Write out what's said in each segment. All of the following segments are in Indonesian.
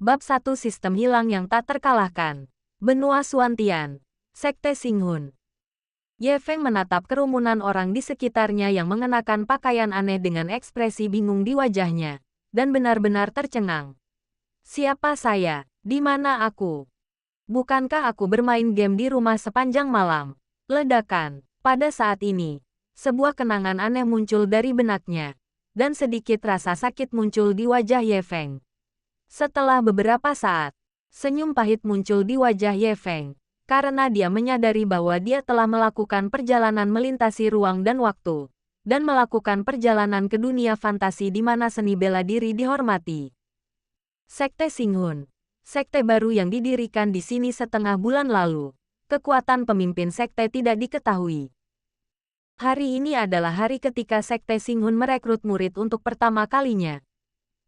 Bab 1 Sistem Hilang yang Tak Terkalahkan. Benua Suantian. Sekte Xinghun. Ye Feng menatap kerumunan orang di sekitarnya yang mengenakan pakaian aneh dengan ekspresi bingung di wajahnya, dan benar-benar tercengang. Siapa saya? Di mana aku? Bukankah aku bermain game di rumah sepanjang malam? Ledakan. Pada saat ini, sebuah kenangan aneh muncul dari benaknya, dan sedikit rasa sakit muncul di wajah Ye Feng. Setelah beberapa saat, senyum pahit muncul di wajah Ye Feng, karena dia menyadari bahwa dia telah melakukan perjalanan melintasi ruang dan waktu, dan melakukan perjalanan ke dunia fantasi di mana seni bela diri dihormati. Sekte Xinghun. Sekte baru yang didirikan di sini setengah bulan lalu. Kekuatan pemimpin sekte tidak diketahui. Hari ini adalah hari ketika Sekte Xinghun merekrut murid untuk pertama kalinya.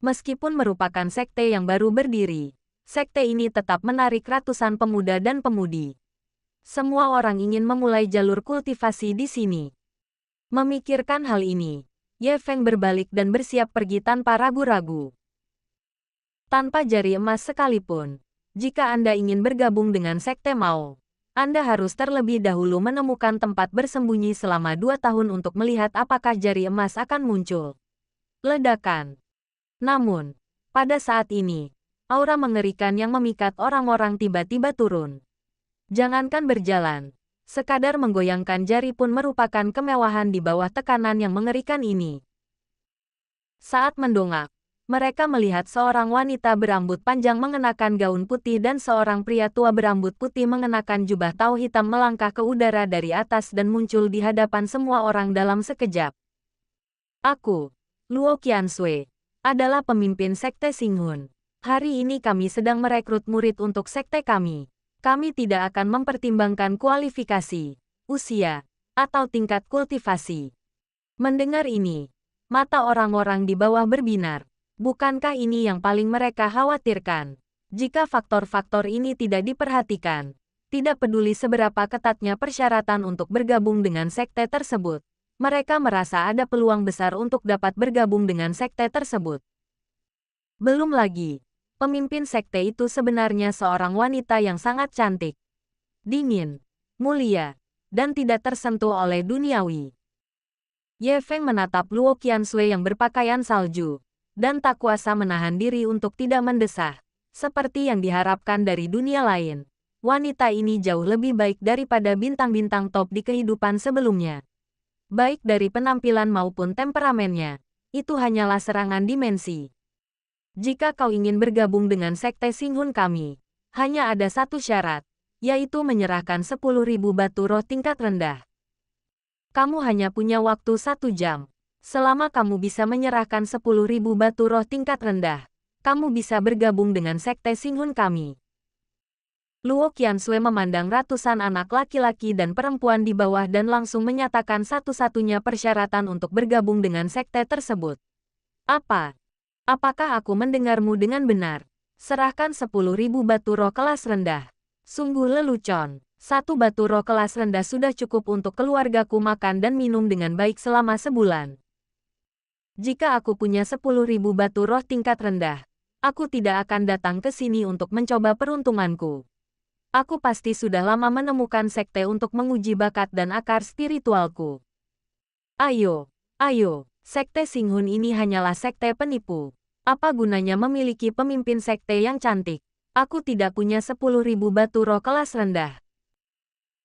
Meskipun merupakan sekte yang baru berdiri, sekte ini tetap menarik ratusan pemuda dan pemudi. Semua orang ingin memulai jalur kultivasi di sini. Memikirkan hal ini, Ye Feng berbalik dan bersiap pergi tanpa ragu-ragu. Tanpa jari emas sekalipun, jika Anda ingin bergabung dengan sekte Mao, Anda harus terlebih dahulu menemukan tempat bersembunyi selama 2 tahun untuk melihat apakah jari emas akan muncul. Ledakan. Namun, pada saat ini, aura mengerikan yang memikat orang-orang tiba-tiba turun. Jangankan berjalan, sekadar menggoyangkan jari pun merupakan kemewahan di bawah tekanan yang mengerikan ini. Saat mendongak, mereka melihat seorang wanita berambut panjang mengenakan gaun putih dan seorang pria tua berambut putih mengenakan jubah tau hitam melangkah ke udara dari atas dan muncul di hadapan semua orang dalam sekejap. Aku, Luo Qiansui, adalah pemimpin sekte Xinghun. Hari ini kami sedang merekrut murid untuk sekte kami. Kami tidak akan mempertimbangkan kualifikasi, usia, atau tingkat kultivasi. Mendengar ini, mata orang-orang di bawah berbinar. Bukankah ini yang paling mereka khawatirkan? Jika faktor-faktor ini tidak diperhatikan, tidak peduli seberapa ketatnya persyaratan untuk bergabung dengan sekte tersebut, mereka merasa ada peluang besar untuk dapat bergabung dengan sekte tersebut. Belum lagi, pemimpin sekte itu sebenarnya seorang wanita yang sangat cantik, dingin, mulia, dan tidak tersentuh oleh duniawi. Ye Feng menatap Luo Qiansui yang berpakaian salju, dan tak kuasa menahan diri untuk tidak mendesah. Seperti yang diharapkan dari dunia lain, wanita ini jauh lebih baik daripada bintang-bintang top di kehidupan sebelumnya. Baik dari penampilan maupun temperamennya, itu hanyalah serangan dimensi. Jika kau ingin bergabung dengan sekte Xinghun kami, hanya ada satu syarat, yaitu menyerahkan 10.000 batu roh tingkat rendah. Kamu hanya punya waktu 1 jam. Selama kamu bisa menyerahkan 10.000 batu roh tingkat rendah, kamu bisa bergabung dengan sekte Xinghun kami. Luo Qiansui memandang ratusan anak laki-laki dan perempuan di bawah dan langsung menyatakan satu-satunya persyaratan untuk bergabung dengan sekte tersebut. Apa? Apakah aku mendengarmu dengan benar? Serahkan 10.000 batu roh kelas rendah. Sungguh lelucon. 1 batu roh kelas rendah sudah cukup untuk keluargaku makan dan minum dengan baik selama sebulan. Jika aku punya 10.000 batu roh tingkat rendah, aku tidak akan datang ke sini untuk mencoba peruntunganku. Aku pasti sudah lama menemukan sekte untuk menguji bakat dan akar spiritualku. Ayo, ayo, sekte Xinghun ini hanyalah sekte penipu. Apa gunanya memiliki pemimpin sekte yang cantik? Aku tidak punya 10.000 batu roh kelas rendah.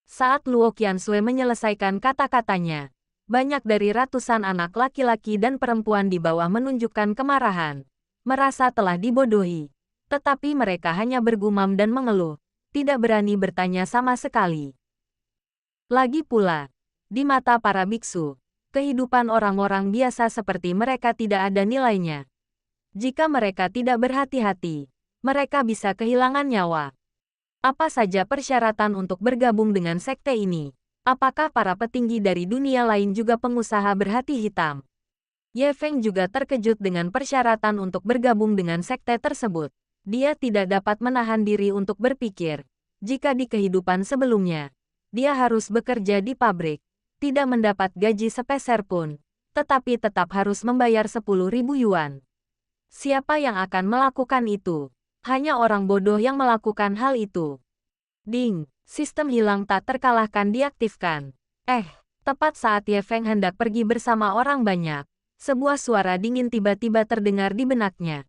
Saat Luo Qiansui menyelesaikan kata-katanya, banyak dari ratusan anak laki-laki dan perempuan di bawah menunjukkan kemarahan, merasa telah dibodohi. Tetapi mereka hanya bergumam dan mengeluh. Tidak berani bertanya sama sekali. Lagi pula, di mata para biksu, kehidupan orang-orang biasa seperti mereka tidak ada nilainya. Jika mereka tidak berhati-hati, mereka bisa kehilangan nyawa. Apa saja persyaratan untuk bergabung dengan sekte ini? Apakah para petinggi dari dunia lain juga pengusaha berhati hitam? Ye Feng juga terkejut dengan persyaratan untuk bergabung dengan sekte tersebut. Dia tidak dapat menahan diri untuk berpikir, jika di kehidupan sebelumnya, dia harus bekerja di pabrik, tidak mendapat gaji sepeser pun, tetapi tetap harus membayar 10.000 yuan. Siapa yang akan melakukan itu? Hanya orang bodoh yang melakukan hal itu. Ding, sistem hilang tak terkalahkan diaktifkan. Tepat saat Ye Feng hendak pergi bersama orang banyak, sebuah suara dingin tiba-tiba terdengar di benaknya.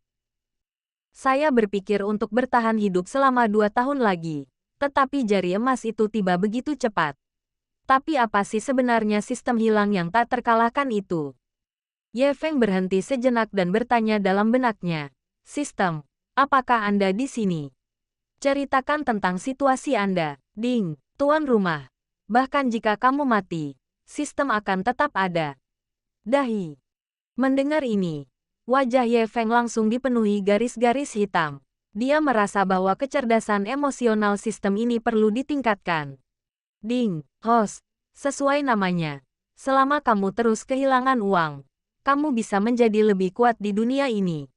Saya berpikir untuk bertahan hidup selama 2 tahun lagi, tetapi jari emas itu tiba begitu cepat. Tapi apa sih sebenarnya sistem hilang yang tak terkalahkan itu? Ye Feng berhenti sejenak dan bertanya dalam benaknya. Sistem, apakah Anda di sini? Ceritakan tentang situasi Anda, Ding, tuan rumah. Bahkan jika kamu mati, sistem akan tetap ada. Dahi. Mendengar ini, wajah Ye Feng langsung dipenuhi garis-garis hitam. Dia merasa bahwa kecerdasan emosional sistem ini perlu ditingkatkan. Ding, host, sesuai namanya. Selama kamu terus kehilangan uang, kamu bisa menjadi lebih kuat di dunia ini.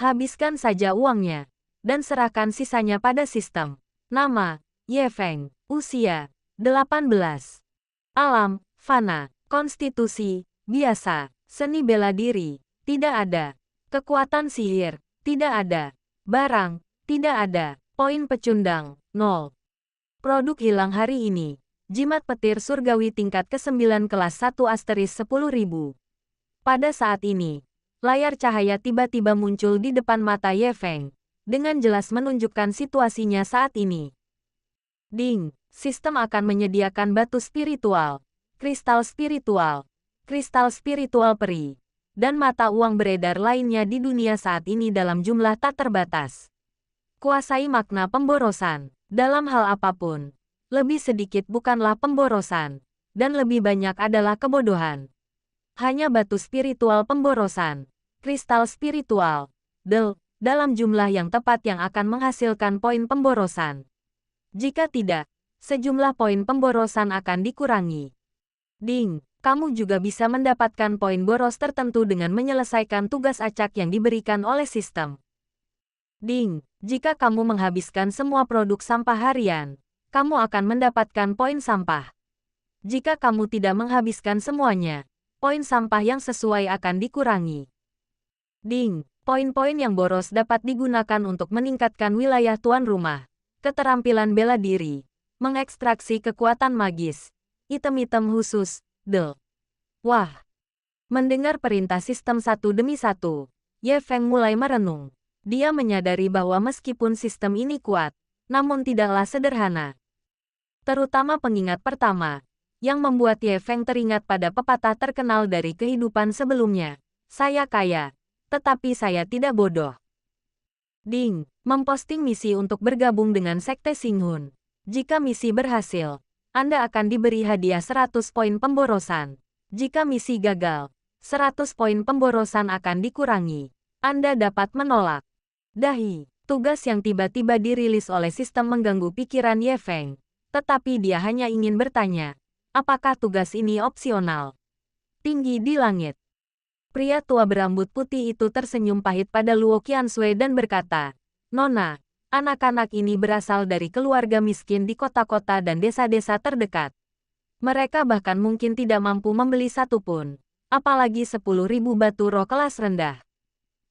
Habiskan saja uangnya, dan serahkan sisanya pada sistem. Nama, Ye Feng. Usia, 18. Alam, fana. Konstitusi, biasa. Seni bela diri, tidak ada. Kekuatan sihir, tidak ada. Barang, tidak ada. Poin pecundang, 0. Produk hilang hari ini. Jimat petir surgawi tingkat ke-9 kelas 1 * 10.000. Pada saat ini, layar cahaya tiba-tiba muncul di depan mata Ye Feng, dengan jelas menunjukkan situasinya saat ini. Ding, sistem akan menyediakan batu spiritual, kristal spiritual peri, dan mata uang beredar lainnya di dunia saat ini dalam jumlah tak terbatas. Kuasai makna pemborosan. Dalam hal apapun, lebih sedikit bukanlah pemborosan, dan lebih banyak adalah kebodohan. Hanya batu spiritual pemborosan, kristal spiritual, dalam jumlah yang tepat yang akan menghasilkan poin pemborosan. Jika tidak, sejumlah poin pemborosan akan dikurangi. Ding, kamu juga bisa mendapatkan poin boros tertentu dengan menyelesaikan tugas acak yang diberikan oleh sistem. Ding, jika kamu menghabiskan semua produk sampah harian, kamu akan mendapatkan poin sampah. Jika kamu tidak menghabiskan semuanya, poin sampah yang sesuai akan dikurangi. Ding, poin-poin yang boros dapat digunakan untuk meningkatkan wilayah tuan rumah, keterampilan bela diri, mengekstraksi kekuatan magis, item-item khusus, Wah! Mendengar perintah sistem satu demi satu, Ye Feng mulai merenung. Dia menyadari bahwa meskipun sistem ini kuat, namun tidaklah sederhana. Terutama pengingat pertama, yang membuat Ye Feng teringat pada pepatah terkenal dari kehidupan sebelumnya. Saya kaya, tetapi saya tidak bodoh. Ding, memposting misi untuk bergabung dengan Sekte Xinghun. Jika misi berhasil, Anda akan diberi hadiah 100 poin pemborosan. Jika misi gagal, 100 poin pemborosan akan dikurangi. Anda dapat menolak. Dahi, tugas yang tiba-tiba dirilis oleh sistem mengganggu pikiran Ye Feng, tetapi dia hanya ingin bertanya, apakah tugas ini opsional? Tinggi di langit. Pria tua berambut putih itu tersenyum pahit pada Luo Qianshui dan berkata, Nona, anak-anak ini berasal dari keluarga miskin di kota-kota dan desa-desa terdekat. Mereka bahkan mungkin tidak mampu membeli satu pun, apalagi 10.000 batu roh kelas rendah.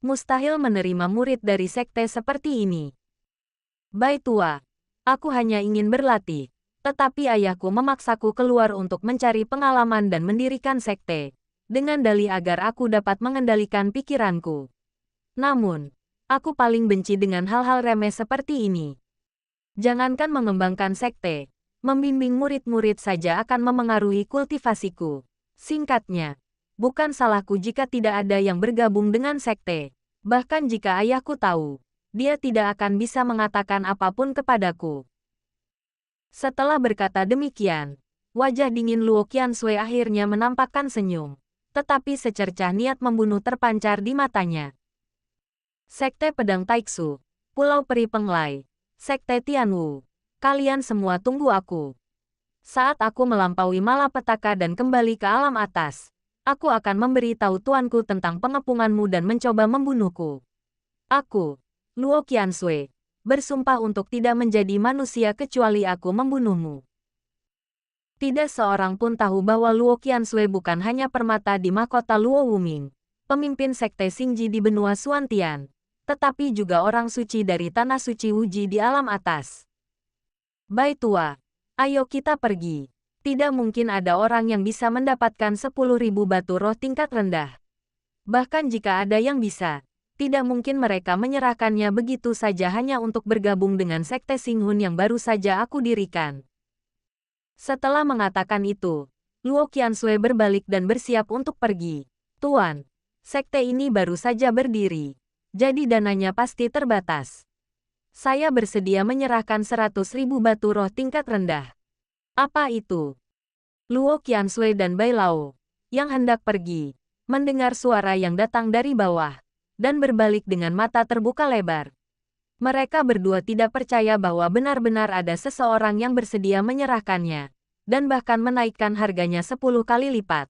Mustahil menerima murid dari sekte seperti ini. Bai tua, aku hanya ingin berlatih, tetapi ayahku memaksaku keluar untuk mencari pengalaman dan mendirikan sekte, dengan dalih agar aku dapat mengendalikan pikiranku. Namun, aku paling benci dengan hal-hal remeh seperti ini. Jangankan mengembangkan sekte, membimbing murid-murid saja akan memengaruhi kultivasiku. Singkatnya, bukan salahku jika tidak ada yang bergabung dengan sekte. Bahkan jika ayahku tahu, dia tidak akan bisa mengatakan apapun kepadaku. Setelah berkata demikian, wajah dingin Luo Qianshui akhirnya menampakkan senyum. Tetapi secercah niat membunuh terpancar di matanya. Sekte Pedang Taiksu, Pulau Peri Penglai, Sekte Tianwu, kalian semua tunggu aku. Saat aku melampaui malapetaka dan kembali ke alam atas, aku akan memberi tahu tuanku tentang pengepunganmu dan mencoba membunuhku. Aku, Luo Qianshui, bersumpah untuk tidak menjadi manusia kecuali aku membunuhmu. Tidak seorang pun tahu bahwa Luo Qianshui bukan hanya permata di mahkota Luo Wuming, pemimpin sekte Xingji di benua Xuantian, tetapi juga orang suci dari tanah suci Wuji di alam atas. Bai tua, ayo kita pergi. Tidak mungkin ada orang yang bisa mendapatkan 10.000 batu roh tingkat rendah. Bahkan jika ada yang bisa, tidak mungkin mereka menyerahkannya begitu saja hanya untuk bergabung dengan Sekte Xinghun yang baru saja aku dirikan. Setelah mengatakan itu, Luo Qiansui berbalik dan bersiap untuk pergi. Tuan, sekte ini baru saja berdiri, jadi dananya pasti terbatas. Saya bersedia menyerahkan 100.000 batu roh tingkat rendah. Apa itu? Luo Qiansui dan Bai Lao, yang hendak pergi, mendengar suara yang datang dari bawah, dan berbalik dengan mata terbuka lebar. Mereka berdua tidak percaya bahwa benar-benar ada seseorang yang bersedia menyerahkannya, dan bahkan menaikkan harganya 10 kali lipat.